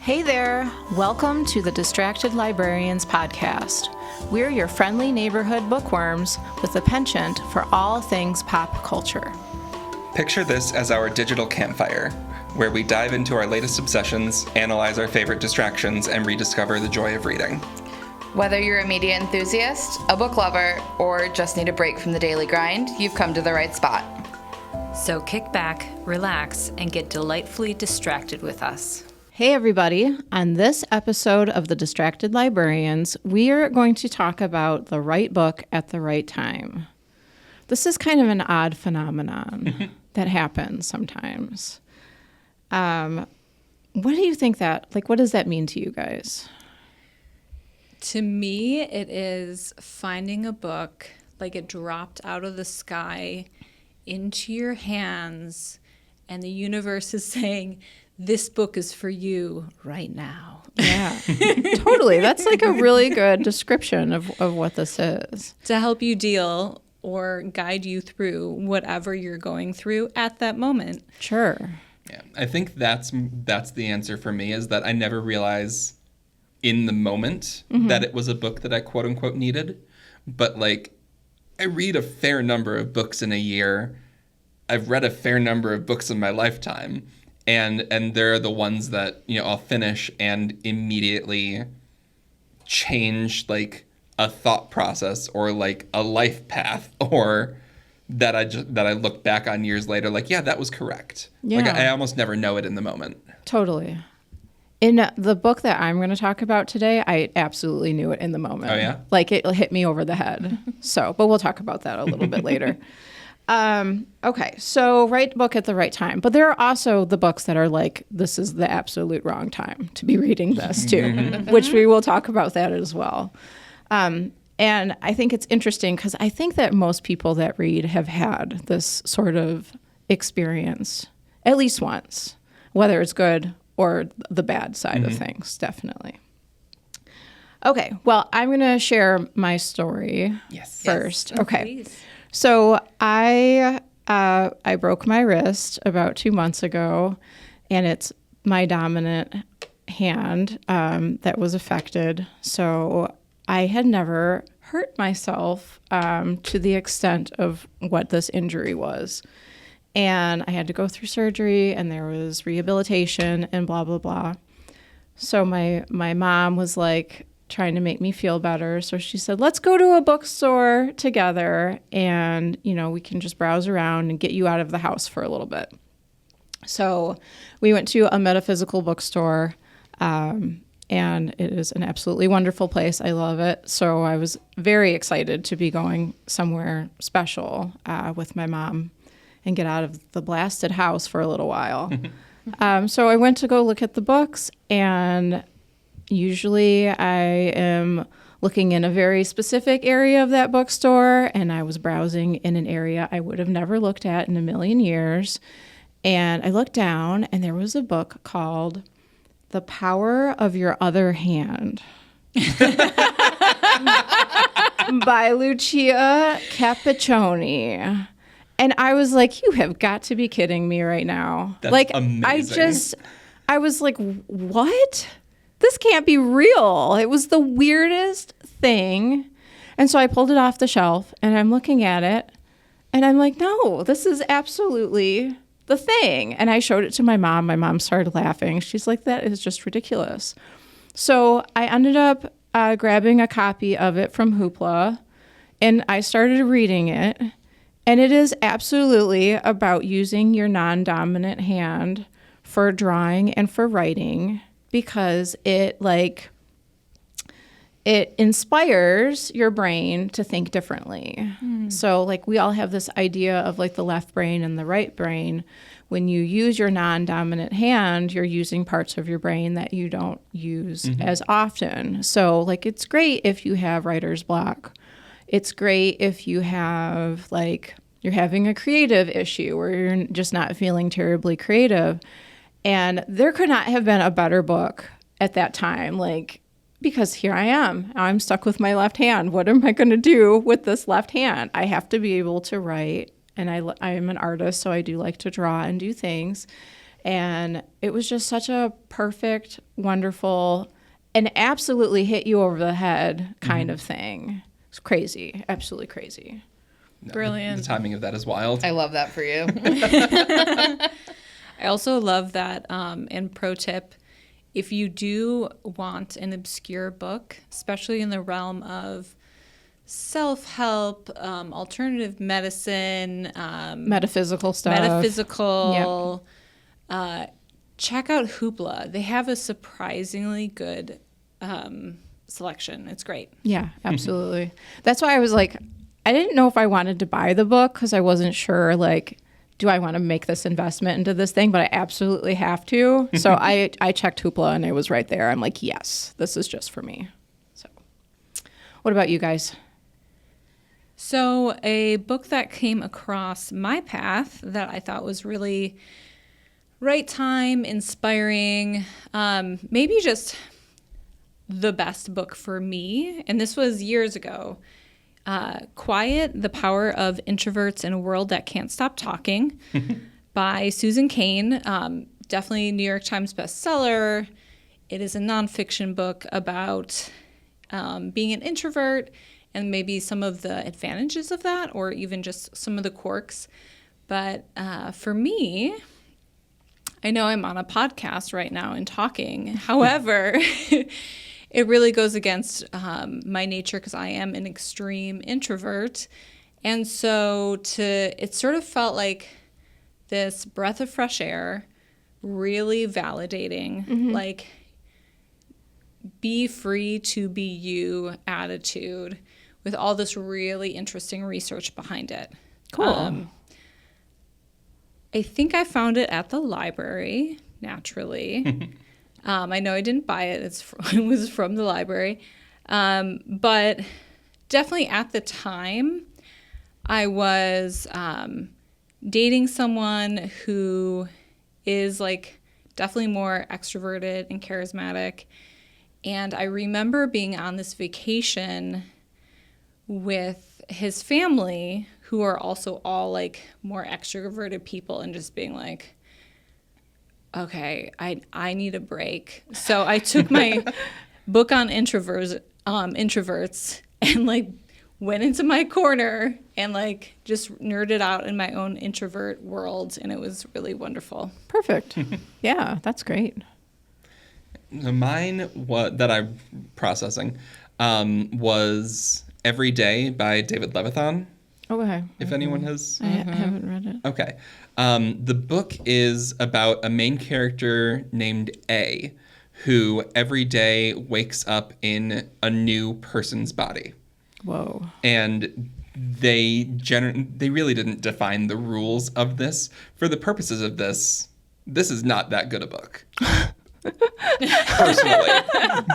Hey there! Welcome to the Distracted Librarians podcast. We're your friendly neighborhood bookworms with a penchant for all things pop culture. Picture this as our digital campfire, where we dive into our latest obsessions, analyze our favorite distractions, and rediscover the joy of reading. Whether you're a media enthusiast, a book lover, or just need a break from the daily grind, you've come to the right spot. So kick back, relax, and get delightfully distracted with us. Hey everybody! On this episode of the Distracted Librarians, we are going to talk about the right book at the right time. This is kind of an odd phenomenon that happens sometimes. What do you think what does that mean to you guys? To me, it is finding a book like it dropped out of the sky into your hands, and the universe is saying, this book is for you right now. Yeah, totally. That's like a really good description of what this is. To help you deal or guide you through whatever you're going through at that moment. Sure. Yeah, I think that's the answer for me, is that I never realize in the moment that it was a book that I quote unquote needed. But like, I read a fair number of books in a year. I've read a fair number of books in my lifetime. And there are the ones that, I'll finish and immediately change like a thought process or like a life path, or that I look back on years later like, yeah, that was correct. Yeah. Like I almost never know it in the moment. Totally. In the book that I'm going to talk about today, I absolutely knew it in the moment. Oh, yeah? Like it hit me over the head. But we'll talk about that a little bit later. Okay, so right book at the right time. But there are also the books that are like, this is the absolute wrong time to be reading this too, which we will talk about that as well. And I think it's interesting because I think that most people that read have had this sort of experience at least once, whether it's good or the bad side of things, definitely. Okay, well, I'm going to share my story first. Yes. Okay. Please. So I broke my wrist about 2 months ago, and it's my dominant hand that was affected. So I had never hurt myself to the extent of what this injury was. And I had to go through surgery, and there was rehabilitation and blah, blah, blah. So my mom was like trying to make me feel better. So she said, let's go to a bookstore together and, we can just browse around and get you out of the house for a little bit. So we went to a metaphysical bookstore, and it is an absolutely wonderful place. I love it. So I was very excited to be going somewhere special with my mom and get out of the blasted house for a little while. So I went to go look at the books, and usually I am looking in a very specific area of that bookstore, and I was browsing in an area I would have never looked at in a million years. And I looked down, and there was a book called The Power of Your Other Hand by Lucia Capiccioni. And I was like, you have got to be kidding me right now. That's amazing. I was like, what? This can't be real. It was the weirdest thing. And so I pulled it off the shelf, and I'm looking at it, and I'm like, no, this is absolutely the thing. And I showed it to my mom. My mom started laughing. She's like, that is just ridiculous. So I ended up grabbing a copy of it from Hoopla, and I started reading it. And it is absolutely about using your non-dominant hand for drawing and for writing, because it inspires your brain to think differently. So we all have this idea of like the left brain and the right brain. When you use your non-dominant hand, you're using parts of your brain that you don't use as often. So it's great if you have writer's block. It's great if you have you're having a creative issue or you're just not feeling terribly creative. And there could not have been a better book at that time, because here I am. I'm stuck with my left hand. What am I going to do with this left hand? I have to be able to write, and I am an artist, so I do like to draw and do things. And it was just such a perfect, wonderful, and absolutely hit you over the head kind of thing. It's crazy. Absolutely crazy. No, Brilliant. The timing of that is wild. I love that for you. I also love that, and pro tip, if you do want an obscure book, especially in the realm of self-help, alternative medicine, Metaphysical stuff. metaphysical, check out Hoopla. They have a surprisingly good selection. It's great. Yeah, absolutely. That's why I was like, I didn't know if I wanted to buy the book because I wasn't sure, like, do I want to make this investment into this thing? But I absolutely have to. So I checked Hoopla and it was right there. I'm like, yes, this is just for me. So what about you guys? So a book that came across my path that I thought was really right time, inspiring, maybe just the best book for me, and this was years ago, Quiet, The Power of Introverts in a World That Can't Stop Talking by Susan Cain. Definitely New York Times bestseller. It is a nonfiction book about being an introvert and maybe some of the advantages of that, or even just some of the quirks. But for me, I know I'm on a podcast right now and talking. However, it really goes against my nature because I am an extreme introvert. And so it sort of felt like this breath of fresh air, really validating, like be free to be you attitude with all this really interesting research behind it. Cool. I think I found it at the library, naturally. I know I didn't buy it. It was from the library. But definitely at the time, I was dating someone who is like definitely more extroverted and charismatic. And I remember being on this vacation with his family, who are also all like more extroverted people, and just being like, okay, I need a break. So I took my book on introverts and like went into my corner and like just nerded out in my own introvert world, and it was really wonderful. Perfect. Yeah, that's great. So mine, that I'm processing, was Every Day by David Levithan. Okay. If anyone has... I haven't read it. Okay. The book is about a main character named A, who every day wakes up in a new person's body. Whoa. And they really didn't define the rules of this. For the purposes of this is not that good a book. Personally.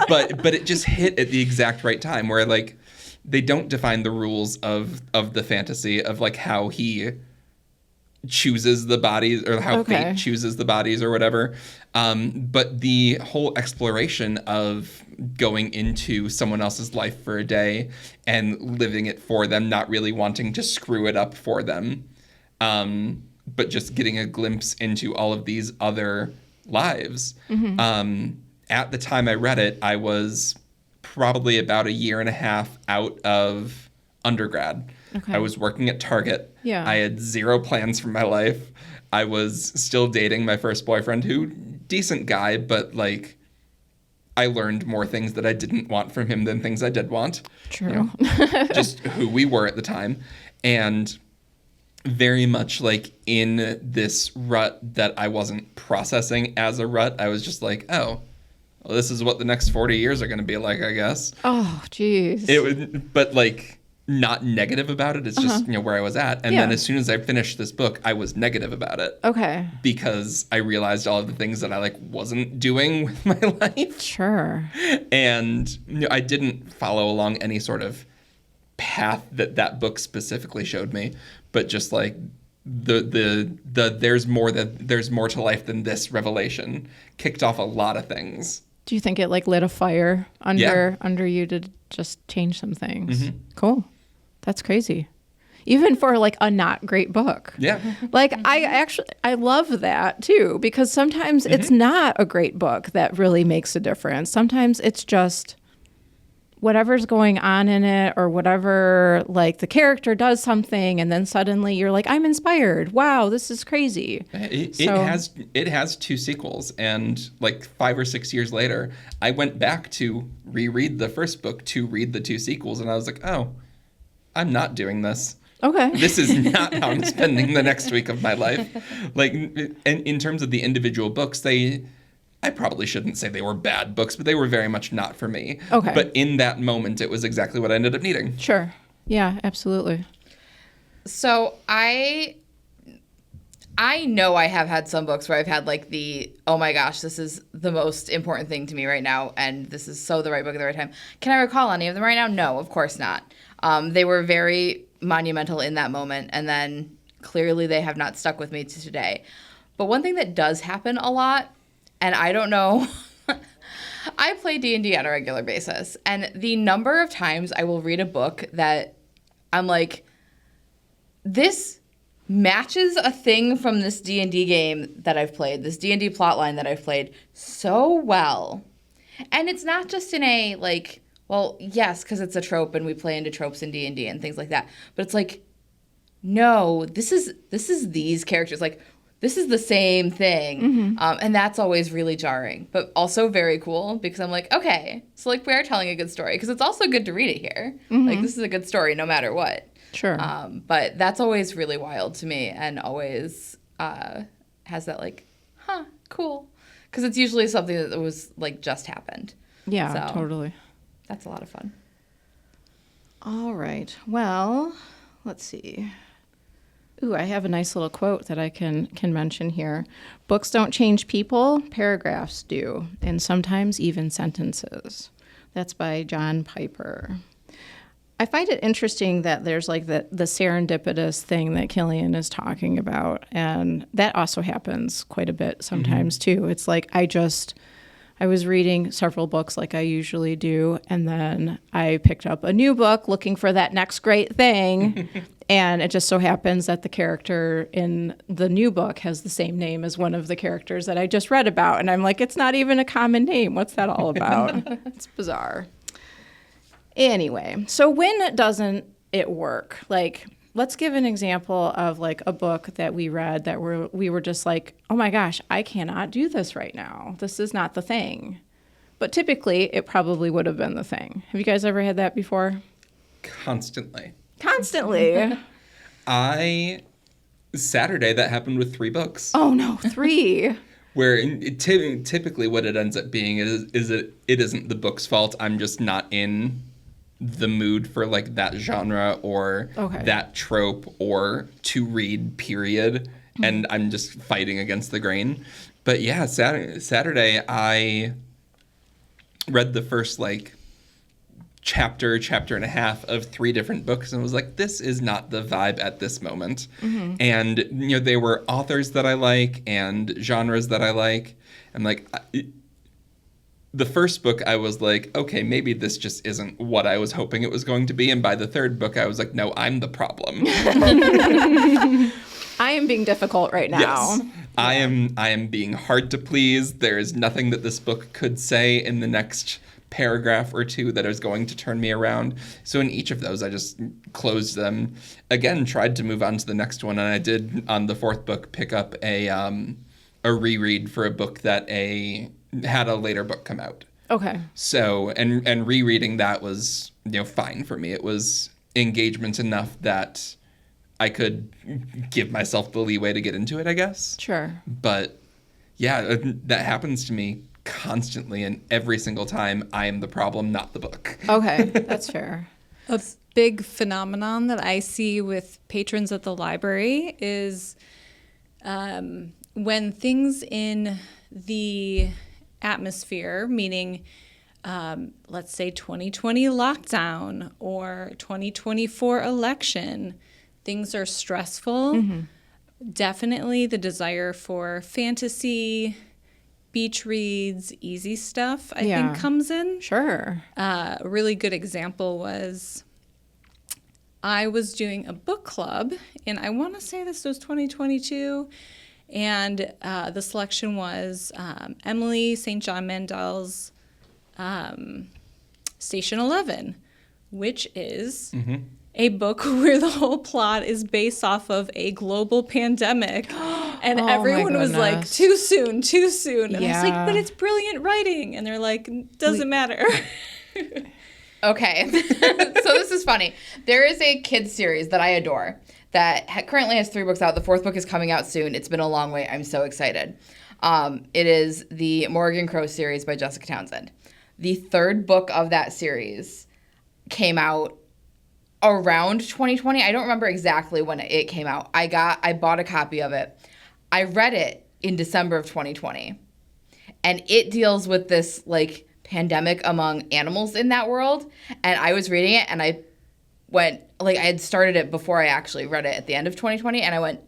But it just hit at the exact right time where like they don't define the rules of the fantasy of like how he chooses the bodies or how fate chooses the bodies or whatever. But the whole exploration of going into someone else's life for a day and living it for them, not really wanting to screw it up for them, but just getting a glimpse into all of these other lives. At the time I read it, I was probably about a year and a half out of undergrad. Okay. I was working at Target. Yeah. I had zero plans for my life. I was still dating my first boyfriend, who, decent guy, but like I learned more things that I didn't want from him than things I did want. True. You know, just who we were at the time. And very much like in this rut that I wasn't processing as a rut. I was just like, oh, well, this is what the next 40 years are going to be like, I guess. Oh, geez. But like not negative about it. It's just, where I was at. And then as soon as I finished this book, I was negative about it. Okay. Because I realized all of the things that I like wasn't doing with my life. Sure. And I didn't follow along any sort of path that book specifically showed me, but just like the there's more to life than this revelation kicked off a lot of things. Do you think it like lit a fire under you to just change some things? Cool. That's crazy. even for like a not great book. Yeah. Like I love that too, because sometimes it's not a great book that really makes a difference. Sometimes it's just whatever's going on in it, or whatever, like the character does something and then suddenly you're like, I'm inspired. Wow, this is crazy. It has 2 sequels, and like 5 or 6 years later, I went back to reread the first book to read the 2 sequels, and I was like, oh, I'm not doing this. Okay. This is not how I'm spending the next week of my life. Like, in terms of the individual books, I probably shouldn't say they were bad books, but they were very much not for me. Okay. But in that moment, it was exactly what I ended up needing. Sure. Yeah, absolutely. So I know I have had some books where I've had like oh my gosh, this is the most important thing to me right now, and this is so the right book at the right time. Can I recall any of them right now? No, of course not. They were very monumental in that moment, and then clearly they have not stuck with me to today. But one thing that does happen a lot, and I don't know, I play D&D on a regular basis, and the number of times I will read a book that I'm like, this matches a thing from this D&D game that I've played, this D&D plotline that I've played so well. And it's not just in a, like, well, yes, because it's a trope and we play into tropes in D&D and things like that, but it's like, no, this is these characters. Like, this is the same thing. And that's always really jarring, but also very cool, because I'm like, okay, so like we are telling a good story, because it's also good to read it here. Like, this is a good story no matter what. Sure. But that's always really wild to me, and always has that like, huh, cool. Because it's usually something that was like just happened. Yeah, So totally. that's a lot of fun. All right. Well, let's see. Ooh, I have a nice little quote that I can mention here. Books don't change people, paragraphs do, and sometimes even sentences. That's by John Piper. I find it interesting that there's like the serendipitous thing that Killian is talking about, and that also happens quite a bit sometimes too. It's like I was reading several books like I usually do, and then I picked up a new book looking for that next great thing, and it just so happens that the character in the new book has the same name as one of the characters that I just read about, and I'm like, it's not even a common name. What's that all about? It's bizarre. Anyway, so when doesn't it work? Like, let's give an example of like a book that we read that we were just like, oh my gosh, I cannot do this right now. This is not the thing. But typically, it probably would have been the thing. Have you guys ever had that before? Constantly. Constantly. Saturday, that happened with 3 books. Oh no, 3. Where typically what it ends up being is it isn't the book's fault. I'm just not in the mood for like that genre or that trope or to read, period. And I'm just fighting against the grain. But yeah, Saturday I read the first like chapter and a half of 3 different books and was like, this is not the vibe at this moment. And you know, they were authors that I like and genres that I like. And like the first book I was like, okay, maybe this just isn't what I was hoping it was going to be. And by the 3rd book I was like, no, I'm the problem. I am being difficult right now. Yes. Yeah. I am being hard to please. There is nothing that this book could say in the next paragraph or 2 that is going to turn me around. So in each of those, I just closed them. Again, tried to move on to the next one, and I did on the 4th book pick up a reread for a book that had a later book come out. Okay. So and rereading that was, you know, fine for me. It was engagement enough that I could give myself the leeway to get into it, I guess. Sure. But yeah, that happens to me constantly, and every single time I am the problem, not the book. Okay, that's fair. A big phenomenon that I see with patrons at the library is when things in the atmosphere, meaning let's say 2020 lockdown or 2024 election, things are stressful. Definitely the desire for fantasy, beach reads, easy stuff, I think comes in. Sure. A really good example was I was doing a book club, and I want to say this was 2022, and the selection was Emily St. John Mandel's Station 11, which is a book where the whole plot is based off of a global pandemic. And Oh, my everyone was like, goodness. too soon, too soon. And I was like, Yeah. but it's brilliant writing. And they're like, doesn't matter. Okay. So this is funny. There is a kids series that I adore that currently has 3 books out. The 4th book is coming out soon. It's been a long wait. I'm so excited. It is the Morgan Crow series by Jessica Townsend. The 3rd book of that series came out around 2020. I don't remember exactly when it came out. I bought a copy of it. I read it in December of 2020. And it deals with this like pandemic among animals in that world. And I was reading it and I went, like, I had started it before I actually read it at the end of 2020. And I went,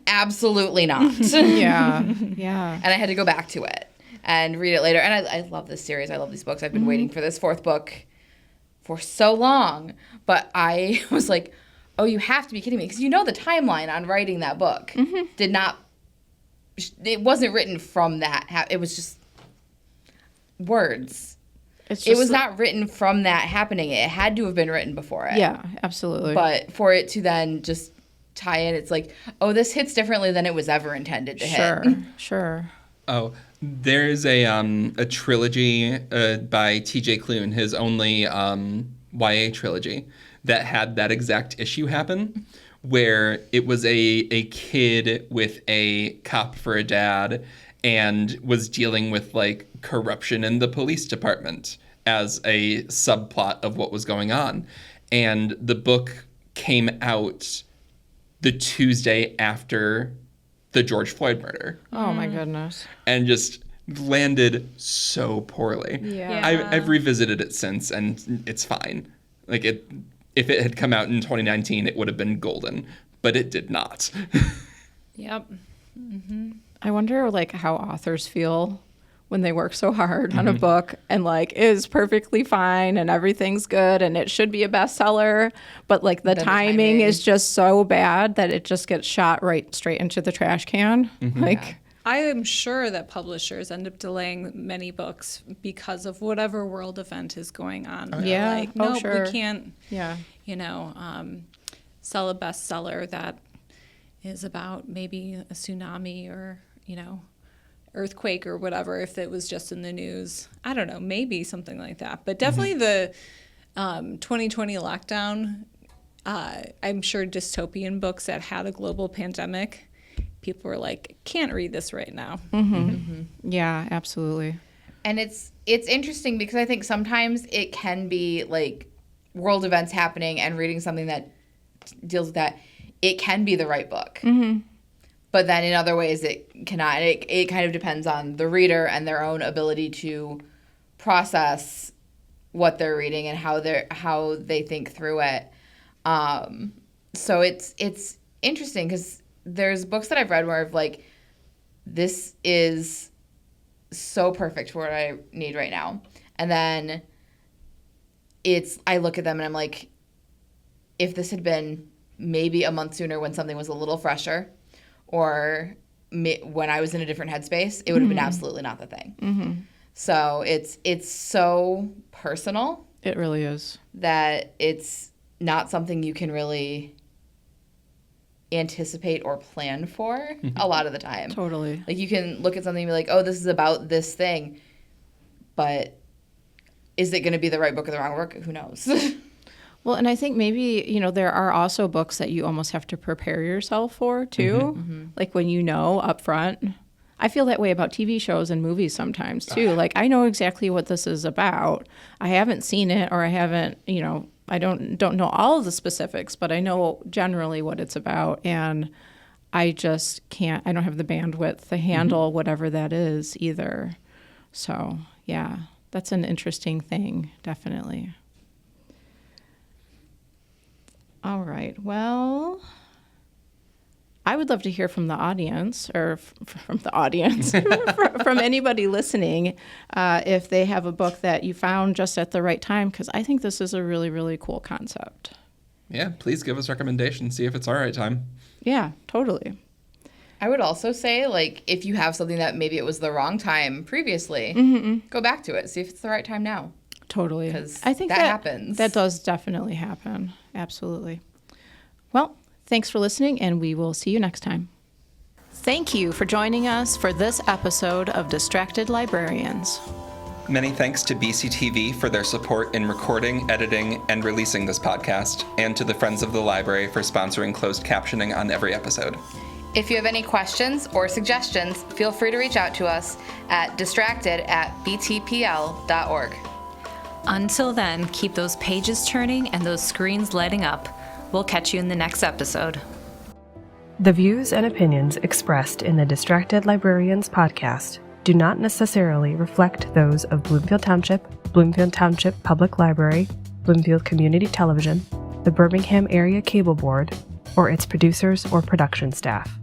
absolutely not. Yeah. Yeah. And I had to go back to it and read it later. And I love this series. I love these books. I've been waiting for this 4th book for so long. But I was like, oh, you have to be kidding me. Because you know the timeline on writing that book did not, it wasn't written from that. It was just words. It's It just was not written from that happening. It had to have been written before it. Yeah, absolutely. But for it to then just tie in, it's like, oh, this hits differently than it was ever intended to sure, hit. sure. Oh, there's a trilogy by T.J. Klune, his only YA trilogy, that had that exact issue happen, where it was a kid with a cop for a dad and was dealing with like corruption in the police department as a subplot of what was going on. And the book came out the Tuesday after the George Floyd murder Oh my goodness. and just landed so poorly. Yeah. I've revisited it since and it's fine. Like if it had come out in 2019, it would have been golden, but it did not. Yep. I wonder like how authors feel when they work so hard on a book and like is perfectly fine and everything's good and it should be a bestseller, but like the Then the timing timing. is just so bad that it just gets shot right straight into the trash can. Like I am sure that publishers end up delaying many books because of whatever world event is going on. They're Yeah. Like, Oh, no, sure. we can't, yeah. sell a bestseller that is about maybe a tsunami or, earthquake or whatever if it was just in the news. I don't know, maybe something like that. But definitely the 2020 lockdown, I'm sure dystopian books that had a global pandemic, people were like, can't read this right now. Yeah, absolutely. And it's interesting because I think sometimes it can be like world events happening and reading something that deals with that. It can be the right book. But then in other ways it cannot. It kind of depends on the reader and their own ability to process what they're reading and how they think through it. So it's interesting because there's books that I've read where I've like, this is so perfect for what I need right now. And then I look at them and I'm like, if this had been maybe a month sooner when something was a little fresher or when I was in a different headspace, it would have been absolutely not the thing. So it's so personal It really is. that it's not something you can really anticipate or plan for a lot of the time. Totally. Like you can look at something and be like, oh, this is about this thing, but is it going to be the right book or the wrong book? Who knows? Well, and I think maybe, there are also books that you almost have to prepare yourself for, too. Like when you know up front. I feel that way about TV shows and movies sometimes, too. Like I know exactly what this is about. I haven't seen it or I haven't, I don't know all of the specifics, but I know generally what it's about. And I just can't, I don't have the bandwidth to handle whatever that is either. So, yeah, that's an interesting thing, definitely. All right. Well, I would love to hear from the audience or from the audience, from anybody listening, if they have a book that you found just at the right time, because I think this is a really, really cool concept. Yeah, please give us recommendations. See if it's our right time. Yeah, totally. I would also say, like, if you have something that maybe it was the wrong time previously, go back to it. See if it's the right time now. Totally. 'Cause I think that happens. That does definitely happen. Absolutely. Well, thanks for listening, and we will see you next time. Thank you for joining us for this episode of Distracted Librarians. Many thanks to BCTV for their support in recording, editing, and releasing this podcast, and to the Friends of the Library for sponsoring closed captioning on every episode. If you have any questions or suggestions, feel free to reach out to us at distracted@btpl.org. Until then, keep those pages turning and those screens lighting up. We'll catch you in the next episode. The views and opinions expressed in the Distracted Librarians podcast do not necessarily reflect those of Bloomfield Township Public Library, Bloomfield Community Television, the Birmingham Area Cable Board, or its producers or production staff.